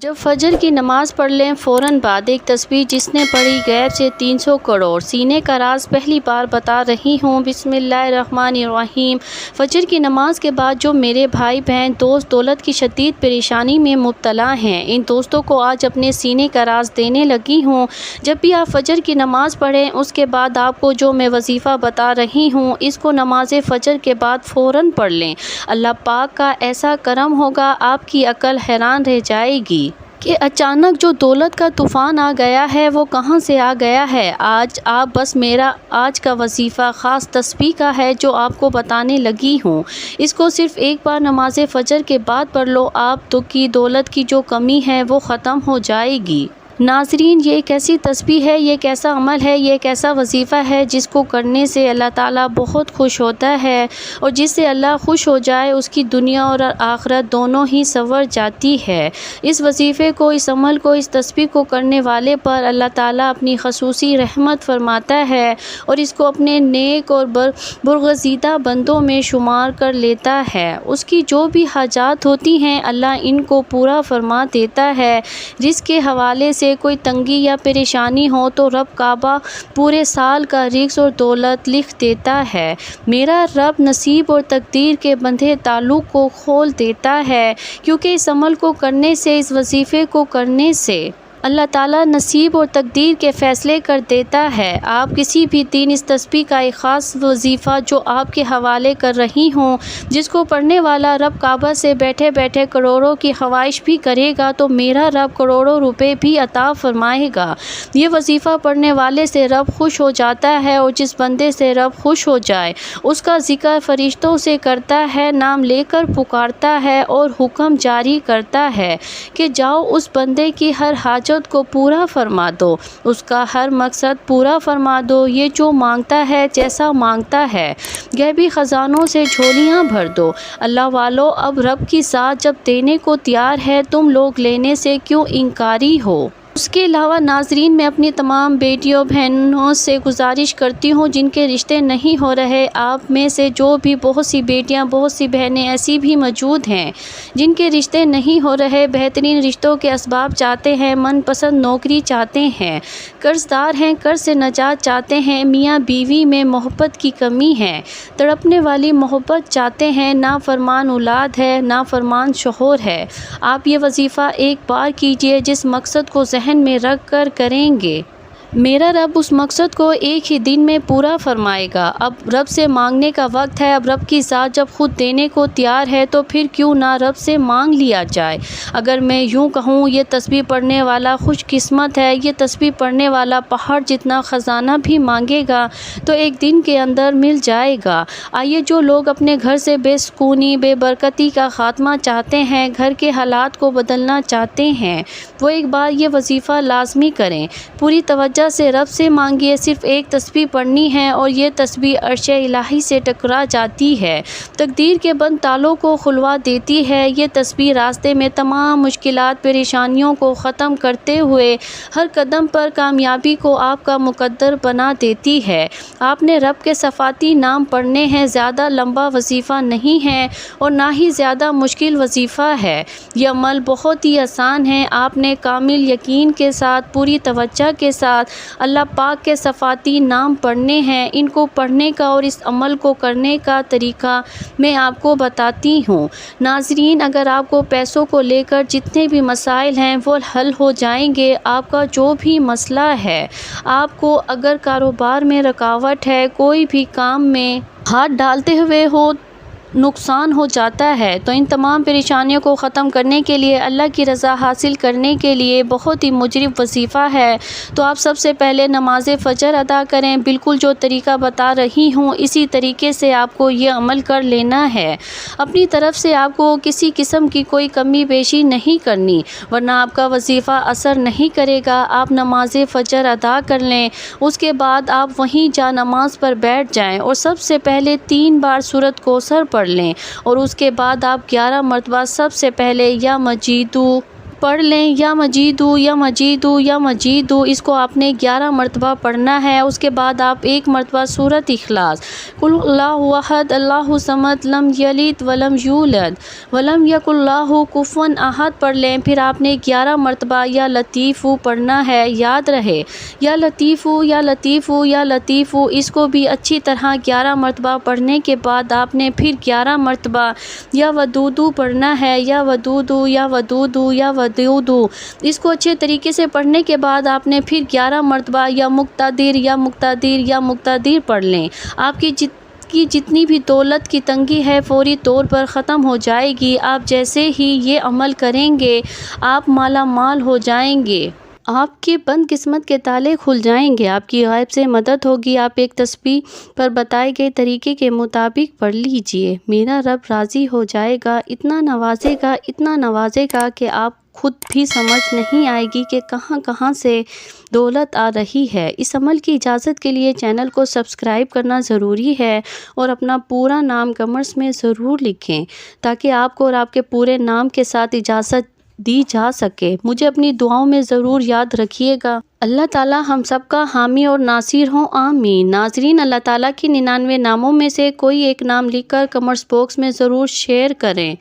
جب فجر کی نماز پڑھ لیں فوراً بعد ایک تسبیح جس نے پڑھی غیب سے 300 کروڑ سینے کا راز پہلی بار بتا رہی ہوں۔ بسم اللہ الرحمن الرحیم۔ فجر کی نماز کے بعد جو میرے بھائی بہن دوست دولت کی شدید پریشانی میں مبتلا ہیں، ان دوستوں کو آج اپنے سینے کا راز دینے لگی ہوں۔ جب بھی آپ فجر کی نماز پڑھیں اس کے بعد آپ کو جو میں وظیفہ بتا رہی ہوں اس کو نماز فجر کے بعد فوراً پڑھ لیں۔ اللہ پاک کا ایسا کرم ہوگا، آپ کی عقل حیران رہ جائے گی کہ اچانک جو دولت کا طوفان آ گیا ہے وہ کہاں سے آ گیا ہے۔ آج آپ بس میرا آج کا وظیفہ خاص تسبیح کا ہے جو آپ کو بتانے لگی ہوں۔ اس کو صرف ایک بار نماز فجر کے بعد پڑھ لو، آپ کی دولت کی جو کمی ہے وہ ختم ہو جائے گی۔ ناظرین، یہ ایک ایسی تسبیح ہے، یہ ایک ایسا عمل ہے، یہ ایک ایسا وظیفہ ہے جس کو کرنے سے اللہ تعالیٰ بہت خوش ہوتا ہے، اور جس سے اللہ خوش ہو جائے اس کی دنیا اور آخرت دونوں ہی سنور جاتی ہے۔ اس وظیفے کو، اس عمل کو، اس تسبیح کو کرنے والے پر اللہ تعالیٰ اپنی خصوصی رحمت فرماتا ہے اور اس کو اپنے نیک اور برگزیدہ بندوں میں شمار کر لیتا ہے۔ اس کی جو بھی حاجات ہوتی ہیں اللہ ان کو پورا فرما دیتا ہے۔ رزق کے حوالے سے کوئی تنگی یا پریشانی ہو تو رب کعبہ پورے سال کا رزق اور دولت لکھ دیتا ہے۔ میرا رب نصیب اور تقدیر کے بندھے تعلق کو کھول دیتا ہے، کیونکہ اس عمل کو کرنے سے، اس وظیفے کو کرنے سے اللہ تعالیٰ نصیب اور تقدیر کے فیصلے کر دیتا ہے۔ آپ کسی بھی دن اس تسبیح کا ایک خاص وظیفہ جو آپ کے حوالے کر رہی ہوں، جس کو پڑھنے والا رب کعبہ سے بیٹھے بیٹھے کروڑوں کی خواہش بھی کرے گا تو میرا رب کروڑوں روپے بھی عطا فرمائے گا۔ یہ وظیفہ پڑھنے والے سے رب خوش ہو جاتا ہے، اور جس بندے سے رب خوش ہو جائے اس کا ذکر فرشتوں سے کرتا ہے، نام لے کر پکارتا ہے اور حکم جاری کرتا ہے کہ جاؤ اس بندے کی ہر حاجت کو پورا فرما دو، اس کا ہر مقصد پورا فرما دو، یہ جو مانگتا ہے، جیسا مانگتا ہے، غیبی خزانوں سے جھولیاں بھر دو۔ اللہ والو، اب رب کی ذات جب دینے کو تیار ہے تم لوگ لینے سے کیوں انکاری ہو؟ اس کے علاوہ ناظرین، میں اپنی تمام بیٹیوں بہنوں سے گزارش کرتی ہوں جن کے رشتے نہیں ہو رہے، آپ میں سے جو بھی بہت سی بیٹیاں، بہت سی بہنیں ایسی بھی موجود ہیں جن کے رشتے نہیں ہو رہے، بہترین رشتوں کے اسباب چاہتے ہیں، من پسند نوکری چاہتے ہیں، قرض دار ہیں، قرض سے نجات چاہتے ہیں، میاں بیوی میں محبت کی کمی ہے، تڑپنے والی محبت چاہتے ہیں، نافرمان اولاد ہے، نافرمان شوہر ہے، آپ یہ وظیفہ ایک بار کیجئے جس مقصد کو ذہن میں رکھ کر کریں گے، میرا رب اس مقصد کو ایک ہی دن میں پورا فرمائے گا۔ اب رب سے مانگنے کا وقت ہے۔ اب رب کی ذات جب خود دینے کو تیار ہے تو پھر کیوں نہ رب سے مانگ لیا جائے۔ اگر میں یوں کہوں یہ تسبیح پڑھنے والا خوش قسمت ہے، یہ تسبیح پڑھنے والا پہاڑ جتنا خزانہ بھی مانگے گا تو ایک دن کے اندر مل جائے گا۔ آئیے، جو لوگ اپنے گھر سے بے سکونی، بے برکتی کا خاتمہ چاہتے ہیں، گھر کے حالات کو بدلنا چاہتے ہیں، وہ ایک بار یہ وظیفہ لازمی کریں۔ پوری توجہ سے رب سے مانگیے۔ صرف ایک تسبیح پڑھنی ہے اور یہ تسبیح عرش الہی سے ٹکرا جاتی ہے، تقدیر کے بند تالوں کو کھلوا دیتی ہے۔ یہ تسبیح راستے میں تمام مشکلات، پریشانیوں کو ختم کرتے ہوئے ہر قدم پر کامیابی کو آپ کا مقدر بنا دیتی ہے۔ آپ نے رب کے صفاتی نام پڑھنے ہیں، زیادہ لمبا وظیفہ نہیں ہے اور نہ ہی زیادہ مشکل وظیفہ ہے۔ یہ عمل بہت ہی آسان ہے۔ آپ نے کامل یقین کے ساتھ، پوری توجہ کے ساتھ اللہ پاک کے صفاتی نام پڑھنے ہیں۔ ان کو پڑھنے کا اور اس عمل کو کرنے کا طریقہ میں آپ کو بتاتی ہوں۔ ناظرین، اگر آپ کو پیسوں کو لے کر جتنے بھی مسائل ہیں وہ حل ہو جائیں گے، آپ کا جو بھی مسئلہ ہے، آپ کو اگر کاروبار میں رکاوٹ ہے، کوئی بھی کام میں ہاتھ ڈالتے ہوئے ہو نقصان ہو جاتا ہے، تو ان تمام پریشانیوں کو ختم کرنے کے لیے، اللہ کی رضا حاصل کرنے کے لیے بہت ہی مجرب وظیفہ ہے۔ تو آپ سب سے پہلے نماز فجر ادا کریں، بالکل جو طریقہ بتا رہی ہوں اسی طریقے سے آپ کو یہ عمل کر لینا ہے۔ اپنی طرف سے آپ کو کسی قسم کی کوئی کمی بیشی نہیں کرنی، ورنہ آپ کا وظیفہ اثر نہیں کرے گا۔ آپ نماز فجر ادا کر لیں، اس کے بعد آپ وہیں جا نماز پر بیٹھ جائیں اور سب سے پہلے 3 بار سورۃ کوثر پڑھ لیں، اور اس کے بعد آپ 11 مرتبہ سب سے پہلے یا مجیدو پڑھ لیں یا مجیدو یا مجیدو یا مجیدو، اس کو آپ نے 11 مرتبہ پڑھنا ہے۔ اس کے بعد آپ 1 مرتبہ سورۃ اخلاص قل اللہ احد اللہ الصمد لم یلد ولم یولد ولم یکن لہ کفوا احد پڑھ لیں۔ پھر آپ نے 11 مرتبہ یا لطیفو پڑھنا ہے، یاد رہے یا لطیفو یا لطیفو یا لطیفو، اس کو بھی اچھی طرح 11 مرتبہ پڑھنے کے بعد آپ نے پھر 11 مرتبہ یا ودودو پڑھنا ہے، یا ودودو یا ودودو یا ودودو، اس کو اچھے طریقے سے پڑھنے کے بعد آپ نے پھر 11 مرتبہ یا مقتدر یا مقتدر یا مقتدر پڑھ لیں۔ آپ کی جتنی بھی دولت کی تنگی ہے فوری طور پر ختم ہو جائے گی۔ آپ جیسے ہی یہ عمل کریں گے آپ مالا مال ہو جائیں گے، آپ کے بند قسمت کے تالے کھل جائیں گے، آپ کی غیب سے مدد ہوگی۔ آپ ایک تسبیح پر بتائے گئے طریقے کے مطابق پڑھ لیجئے، میرا رب راضی ہو جائے گا، اتنا نوازے گا کہ آپ خود بھی سمجھ نہیں آئے گی کہ کہاں کہاں سے دولت آ رہی ہے۔ اس عمل کی اجازت کے لیے چینل کو سبسکرائب کرنا ضروری ہے اور اپنا پورا نام کمنٹس میں ضرور لکھیں تاکہ آپ کو اور آپ کے پورے نام کے ساتھ اجازت دی جا سکے۔ مجھے اپنی دعاؤں میں ضرور یاد رکھیے گا۔ اللہ تعالی ہم سب کا حامی اور ناصر ہوں، آمین۔ ناظرین، اللہ تعالیٰ کی 99 ناموں میں سے کوئی ایک نام لکھ کر کمنٹس باکس میں ضرور شیئر کریں۔